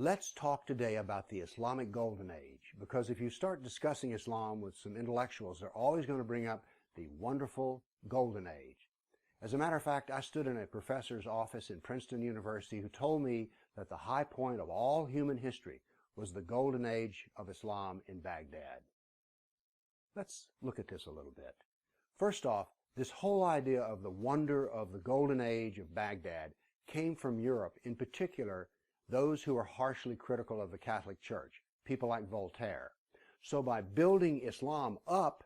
Let's talk today about the Islamic Golden Age, because if you start discussing Islam with some intellectuals, they're always going to bring up the wonderful Golden Age. As a matter of fact, I stood in a professor's office in Princeton University who told me that the high point of all human history was the Golden Age of Islam in Baghdad. Let's look at this a little bit. First off, this whole idea of the wonder of the Golden Age of Baghdad came from Europe, in particular those who are harshly critical of the Catholic Church, people like Voltaire. So by building Islam up,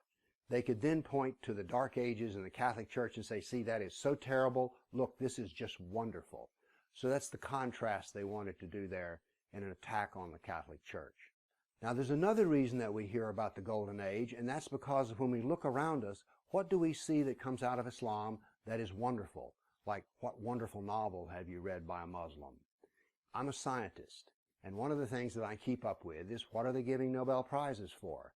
they could then point to the Dark Ages and the Catholic Church and say, see, that is so terrible. Look, this is just wonderful. So that's the contrast they wanted to do there in an attack on the Catholic Church. Now there's another reason that we hear about the Golden Age, and that's because when we look around us, what do we see that comes out of Islam that is wonderful? Like, what wonderful novel have you read by a Muslim? I'm a scientist, and one of the things that I keep up with is, what are they giving Nobel Prizes for?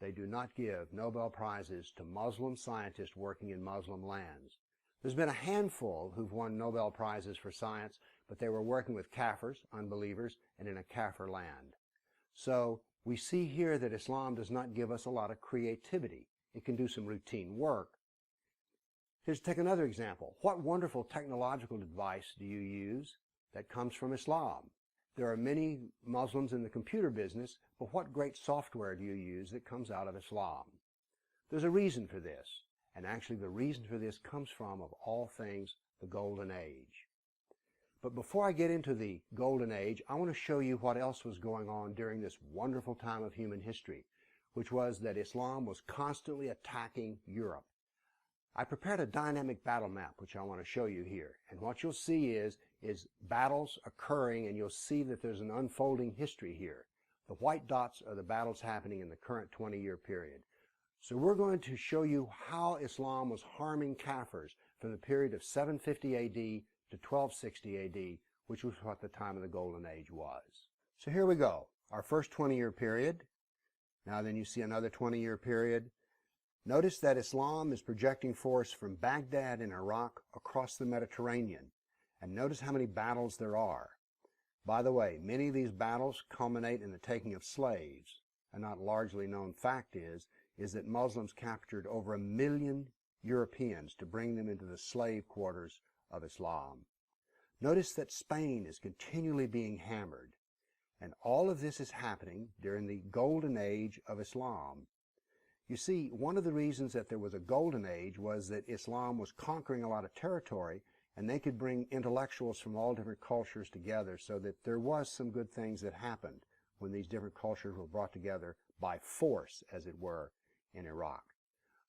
They do not give Nobel Prizes to Muslim scientists working in Muslim lands. There's been a handful who've won Nobel Prizes for science, but they were working with kafirs, unbelievers, and in a kafir land. So we see here that Islam does not give us a lot of creativity. It can do some routine work. Here's take another example. What wonderful technological device do you use that comes from Islam? There are many Muslims in the computer business, but what great software do you use that comes out of Islam? There's a reason for this, and actually the reason for this comes from, of all things, the Golden Age. But before I get into the Golden Age, I want to show you what else was going on during this wonderful time of human history, which was that Islam was constantly attacking Europe. I prepared a dynamic battle map, which I want to show you here. And what you'll see is battles occurring, and you'll see that there's an unfolding history here. The white dots are the battles happening in the current 20-year period. So we're going to show you how Islam was harming Kafirs from the period of 750 AD to 1260 AD, which was what the time of the Golden Age was. So here we go, our first 20-year period. Now then you see another 20-year period. Notice that Islam is projecting force from Baghdad in Iraq across the Mediterranean. And notice how many battles there are. By the way, many of these battles culminate in the taking of slaves. A not largely known fact is that Muslims captured over 1 million Europeans to bring them into the slave quarters of Islam. Notice that Spain is continually being hammered. And all of this is happening during the Golden Age of Islam. You see, one of the reasons that there was a Golden Age was that Islam was conquering a lot of territory, and they could bring intellectuals from all different cultures together, so that there was some good things that happened when these different cultures were brought together by force, as it were, in Iraq.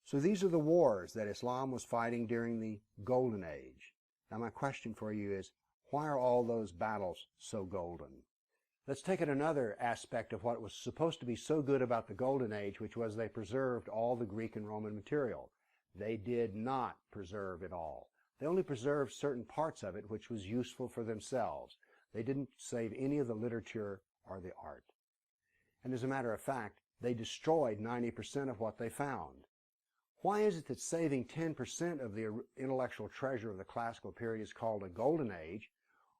So these are the wars that Islam was fighting during the Golden Age. Now my question for you is, why are all those battles so golden? Let's take it another aspect of what was supposed to be so good about the Golden Age, which was they preserved all the Greek and Roman material. They did not preserve it all. They only preserved certain parts of it, which was useful for themselves. They didn't save any of the literature or the art. And as a matter of fact, they destroyed 90% of what they found. Why is it that saving 10% of the intellectual treasure of the classical period is called a Golden Age?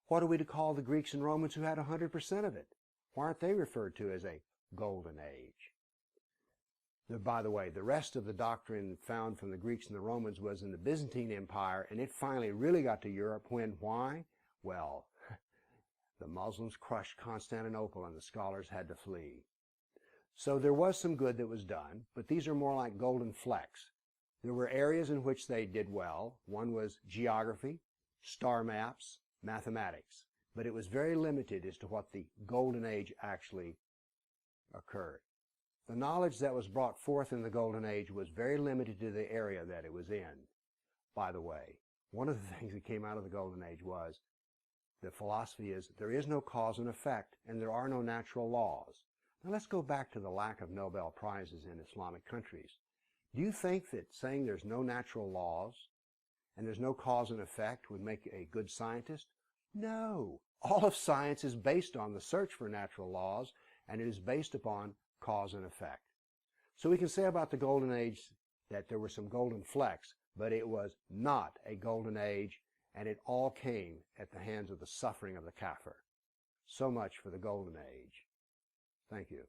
What are we to call the Greeks and Romans who had 100% of it? Why aren't they referred to as a Golden Age? By the way, the rest of the doctrine found from the Greeks and the Romans was in the Byzantine Empire, and it finally really got to Europe when, why? Well, the Muslims crushed Constantinople and the scholars had to flee. So there was some good that was done, but these are more like golden flecks. There were areas in which they did well. One was geography, star maps, mathematics, but it was very limited as to what the Golden Age actually occurred. The knowledge that was brought forth in the Golden Age was very limited to the area that it was in. By the way, one of the things that came out of the Golden Age was the philosophy is there is no cause and effect, and there are no natural laws. Now let's go back to the lack of Nobel Prizes in Islamic countries. Do you think that saying there's no natural laws and there's no cause and effect would make a good scientist? No. All of science is based on the search for natural laws, and it is based upon cause and effect. So we can say about the Golden Age that there were some golden flecks, but it was not a golden age, and it all came at the hands of the suffering of the kafir. so much for the golden age. Thank you.